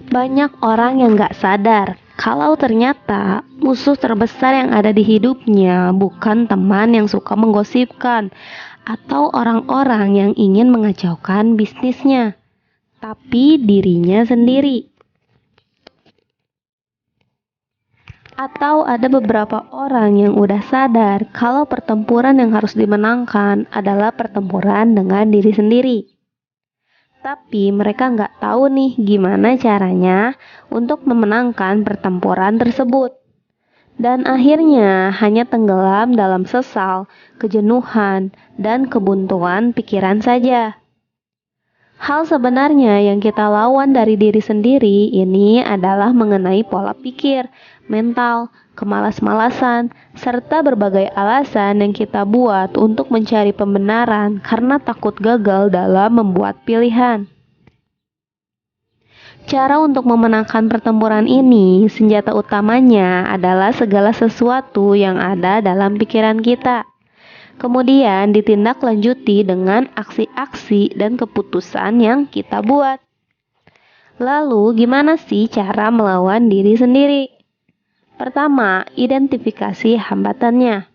Banyak orang yang gak sadar kalau ternyata musuh terbesar yang ada di hidupnya bukan teman yang suka menggosipkan atau orang-orang yang ingin mengacaukan bisnisnya, tapi dirinya sendiri. Atau ada beberapa orang yang udah sadar kalau pertempuran yang harus dimenangkan adalah pertempuran dengan diri sendiri. Tapi mereka nggak tahu nih gimana caranya untuk memenangkan pertempuran tersebut. Dan akhirnya hanya tenggelam dalam sesal, kejenuhan, dan kebuntuan pikiran saja. Hal sebenarnya yang kita lawan dari diri sendiri ini adalah mengenai pola pikir, mental, kemalas-malasan, serta berbagai alasan yang kita buat untuk mencari pembenaran karena takut gagal dalam membuat pilihan. Cara untuk memenangkan pertempuran ini, senjata utamanya adalah segala sesuatu yang ada dalam pikiran kita. Kemudian ditindaklanjuti dengan aksi-aksi dan keputusan yang kita buat. Lalu gimana sih cara melawan diri sendiri? Pertama, identifikasi hambatannya.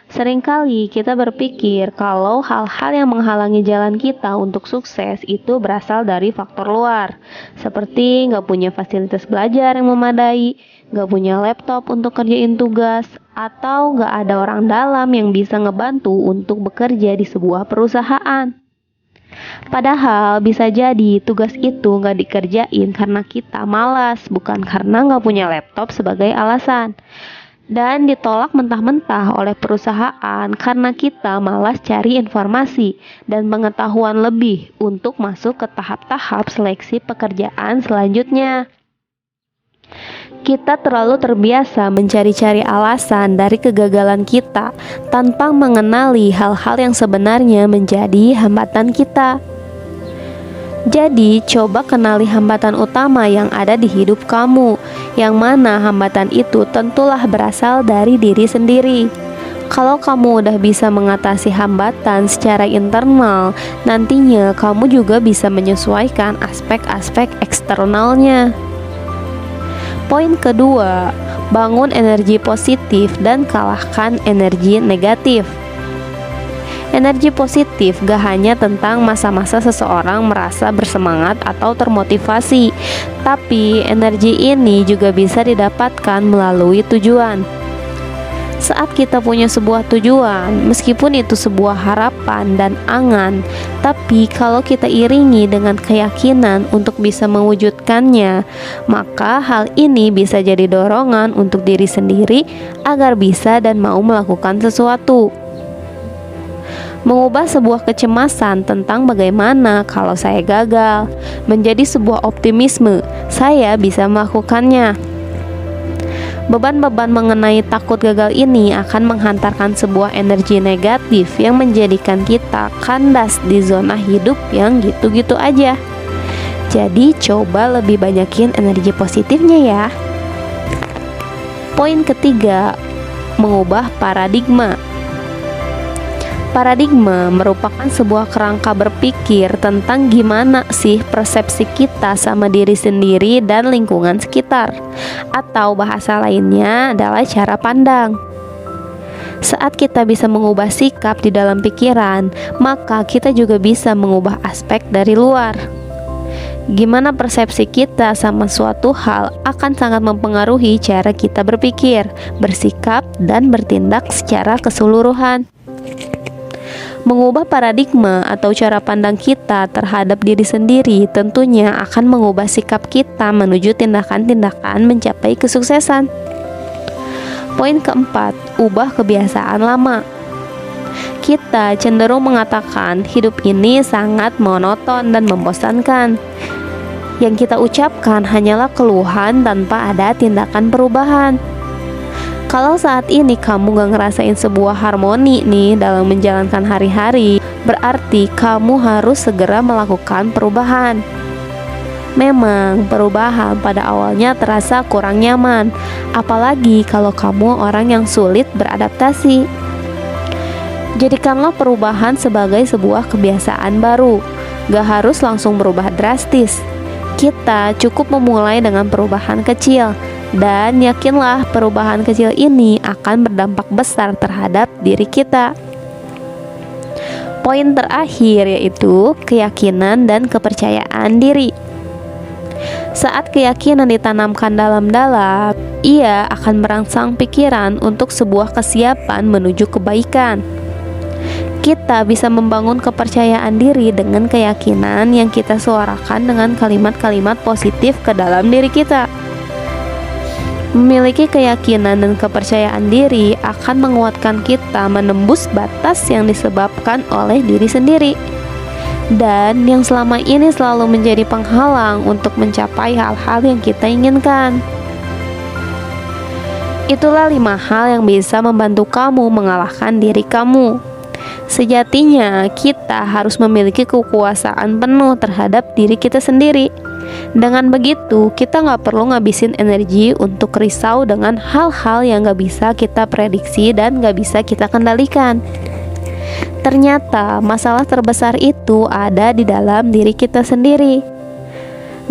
Seringkali kita berpikir kalau hal-hal yang menghalangi jalan kita untuk sukses itu berasal dari faktor luar, seperti nggak punya fasilitas belajar yang memadai, nggak punya laptop untuk kerjain tugas, atau nggak ada orang dalam yang bisa ngebantu untuk bekerja di sebuah perusahaan. Padahal bisa jadi tugas itu nggak dikerjain karena kita malas, bukan karena nggak punya laptop sebagai alasan. Dan ditolak mentah-mentah oleh perusahaan karena kita malas cari informasi dan pengetahuan lebih untuk masuk ke tahap-tahap seleksi pekerjaan selanjutnya. Kita terlalu terbiasa mencari-cari alasan dari kegagalan kita tanpa mengenali hal-hal yang sebenarnya menjadi hambatan kita. Jadi, coba kenali hambatan utama yang ada di hidup kamu, yang mana hambatan itu tentulah berasal dari diri sendiri. Kalau kamu udah bisa mengatasi hambatan secara internal, nantinya kamu juga bisa menyesuaikan aspek-aspek eksternalnya. Poin kedua, bangun energi positif dan kalahkan energi negatif. Energi positif gak hanya tentang masa-masa seseorang merasa bersemangat atau termotivasi, tapi energi ini juga bisa didapatkan melalui tujuan. Saat kita punya sebuah tujuan, meskipun itu sebuah harapan dan angan, tapi kalau kita iringi dengan keyakinan untuk bisa mewujudkannya, maka hal ini bisa jadi dorongan untuk diri sendiri agar bisa dan mau melakukan sesuatu. Mengubah sebuah kecemasan tentang bagaimana kalau saya gagal menjadi sebuah optimisme, saya bisa melakukannya. Beban-beban mengenai takut gagal ini akan menghantarkan sebuah energi negatif yang menjadikan kita kandas di zona hidup yang gitu-gitu aja. Jadi coba lebih banyakin energi positifnya ya. Poin ketiga, mengubah paradigma. Paradigma merupakan sebuah kerangka berpikir tentang gimana sih persepsi kita sama diri sendiri dan lingkungan sekitar. Atau bahasa lainnya adalah cara pandang. Saat kita bisa mengubah sikap di dalam pikiran, maka kita juga bisa mengubah aspek dari luar. Gimana persepsi kita sama suatu hal akan sangat mempengaruhi cara kita berpikir, bersikap, dan bertindak secara keseluruhan. Mengubah paradigma atau cara pandang kita terhadap diri sendiri tentunya akan mengubah sikap kita menuju tindakan-tindakan mencapai kesuksesan. Poin keempat, ubah kebiasaan lama. Kita cenderung mengatakan hidup ini sangat monoton dan membosankan. Yang kita ucapkan hanyalah keluhan tanpa ada tindakan perubahan. Kalau saat ini kamu gak ngerasain sebuah harmoni nih dalam menjalankan hari-hari, berarti kamu harus segera melakukan perubahan. Memang perubahan pada awalnya terasa kurang nyaman, apalagi kalau kamu orang yang sulit beradaptasi. Jadikanlah perubahan sebagai sebuah kebiasaan baru, gak harus langsung berubah drastis. Kita cukup memulai dengan perubahan kecil, dan yakinlah perubahan kecil ini akan berdampak besar terhadap diri kita. Poin terakhir yaitu keyakinan dan kepercayaan diri. Saat keyakinan ditanamkan dalam-dalam, ia akan merangsang pikiran untuk sebuah kesiapan menuju kebaikan. Kita bisa membangun kepercayaan diri dengan keyakinan yang kita suarakan dengan kalimat-kalimat positif ke dalam diri kita. Memiliki keyakinan dan kepercayaan diri akan menguatkan kita menembus batas yang disebabkan oleh diri sendiri, dan yang selama ini selalu menjadi penghalang untuk mencapai hal-hal yang kita inginkan. Itulah 5 hal yang bisa membantu kamu mengalahkan diri kamu. Sejatinya kita harus memiliki kekuasaan penuh terhadap diri kita sendiri. Dengan begitu, kita nggak perlu ngabisin energi untuk risau dengan hal-hal yang nggak bisa kita prediksi dan nggak bisa kita kendalikan. Ternyata masalah terbesar itu ada di dalam diri kita sendiri.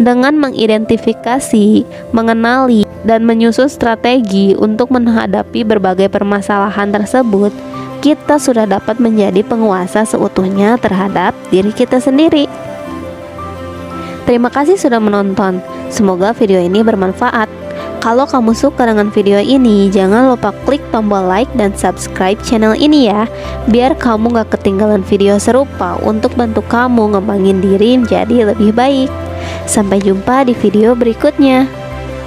Dengan mengidentifikasi, mengenali, dan menyusun strategi untuk menghadapi berbagai permasalahan tersebut, kita sudah dapat menjadi penguasa seutuhnya terhadap diri kita sendiri. Terima kasih sudah menonton. Semoga video ini bermanfaat. Kalau kamu suka dengan video ini, jangan lupa klik tombol like dan subscribe channel ini ya, biar kamu gak ketinggalan video serupa untuk bantu kamu ngembangin diri menjadi lebih baik. Sampai jumpa di video berikutnya.